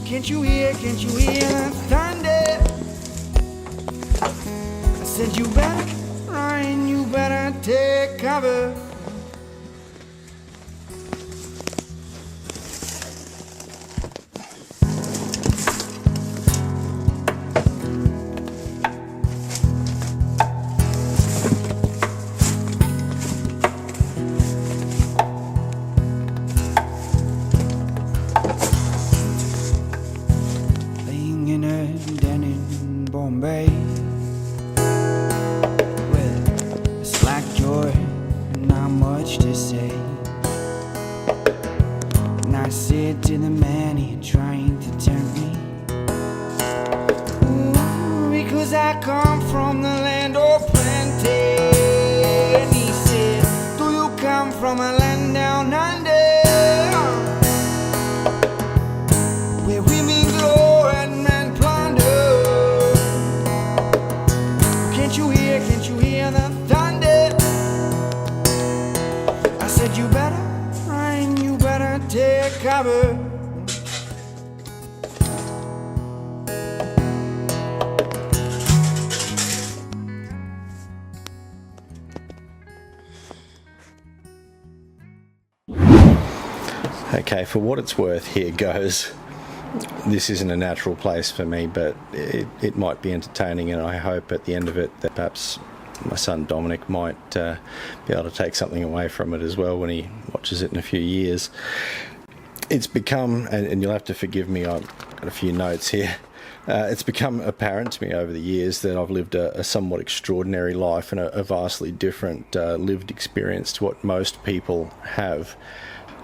Can't you hear the thunder? I said you better run, you better take cover. To the man he trying to tempt me. Ooh, because I come from the land of plenty. And he said, do you come from a land down under, where women glow and men plunder? Can't you hear the thunder? I said you better run, you better take cover. Okay, for what it's worth, here goes. This isn't a natural place for me, but it might be entertaining, and I hope at the end of it that perhaps my son Dominic might be able to take something away from it as well when he watches it in a few years. It's become, and you'll have to forgive me, I've got a few notes here. It's become apparent to me over the years that I've lived a somewhat extraordinary life and a vastly different lived experience to what most people have.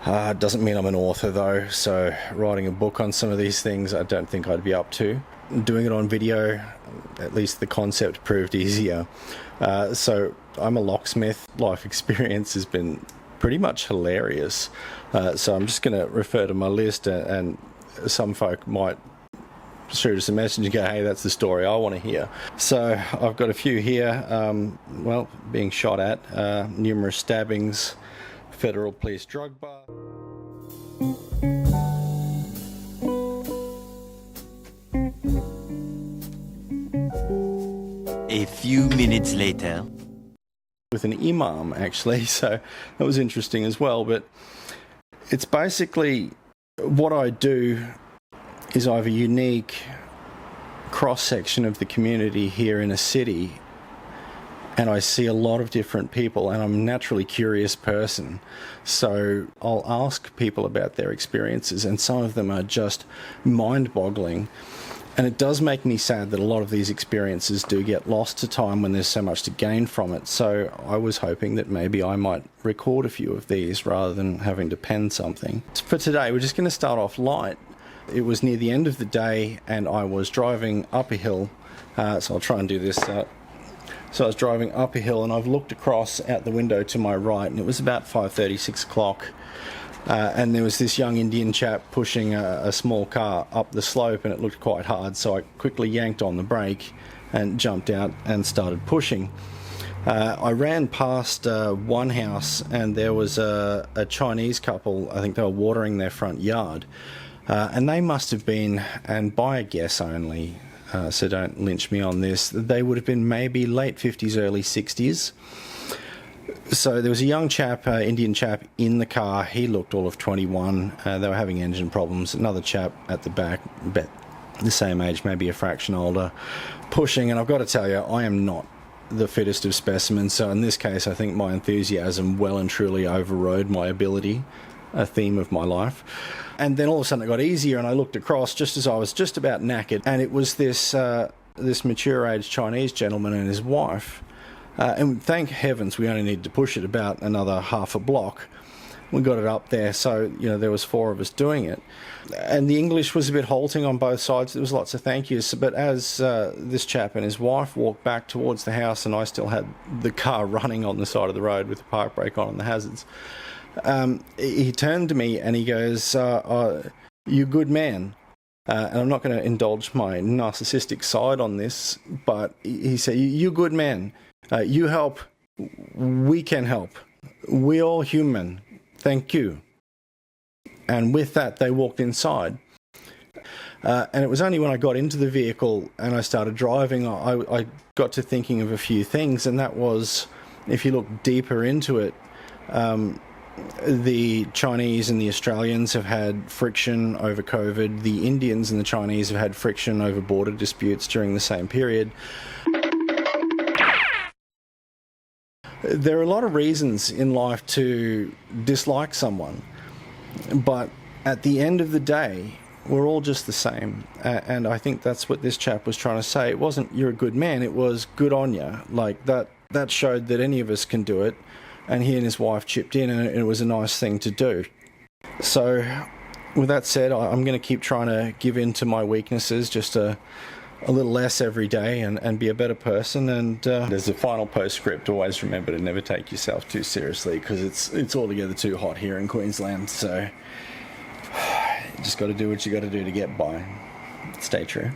It doesn't mean I'm an author though, so writing a book on some of these things I don't think I'd be up to. Doing it on video, at least the concept proved easier. So I'm a locksmith. Life experience has been pretty much hilarious. So I'm just going to refer to my list, and some folk might shoot us a message and go, hey, that's the story I want to hear. So I've got a few here. Well, being shot at, numerous stabbings, federal police drug bar. A few minutes later. With an imam, actually, so that was interesting as well. But it's basically what I do is I have a unique cross-section of the community here in a city, and I see a lot of different people, and I'm a naturally curious person, so I'll ask people about their experiences, and some of them are just mind-boggling. And it does make me sad that a lot of these experiences do get lost to time when there's so much to gain from it. So I was hoping that maybe I might record a few of these rather than having to pen something. For today, we're just going to start off light. It was near the end of the day and I was driving up a hill. So I'll try and do this. So I was driving up a hill and I've looked across out the window to my right, and it was about 5:30, 6 o'clock. And there was this young Indian chap pushing a small car up the slope, and it looked quite hard, so I quickly yanked on the brake and jumped out and started pushing. I ran past one house, and there was a Chinese couple. I think they were watering their front yard, and they must have been, and by a guess only, so don't lynch me on this, they would have been maybe late 50s, early 60s. So there was a young chap, Indian chap, in the car. He looked all of 21. They were having engine problems. Another chap at the back, about the same age, maybe a fraction older, pushing. And I've got to tell you, I am not the fittest of specimens. So in this case, I think my enthusiasm well and truly overrode my ability, a theme of my life. And then all of a sudden it got easier, and I looked across just as I was just about knackered, and it was this mature-age Chinese gentleman and his wife. And thank heavens we only needed to push it about another half a block. We got it up there, so there was 4 of us doing it. And the English was a bit halting on both sides. There was lots of thank yous. But as this chap and his wife walked back towards the house, and I still had the car running on the side of the road with the park brake on and the hazards, he turned to me and he goes, "You good man." And I'm not going to indulge my narcissistic side on this, but he said, "You good man. You help, we can help. We all human. Thank you." And with that, they walked inside. And it was only when I got into the vehicle and I started driving, I got to thinking of a few things, and that was, if you look deeper into it, the Chinese and the Australians have had friction over COVID. The Indians and the Chinese have had friction over border disputes during the same period. There are a lot of reasons in life to dislike someone, but at the end of the day, we're all just the same. And I think that's what this chap was trying to say. It wasn't "you're a good man," it was "good on ya." Like, that showed that any of us can do it, and he and his wife chipped in, and it was a nice thing to do. So with that said, I'm going to keep trying to give in to my weaknesses just a little less every day and be a better person. And there's a final postscript: always remember to never take yourself too seriously, because it's altogether too hot here in Queensland. So you just got to do what you got to do to get by. Stay true.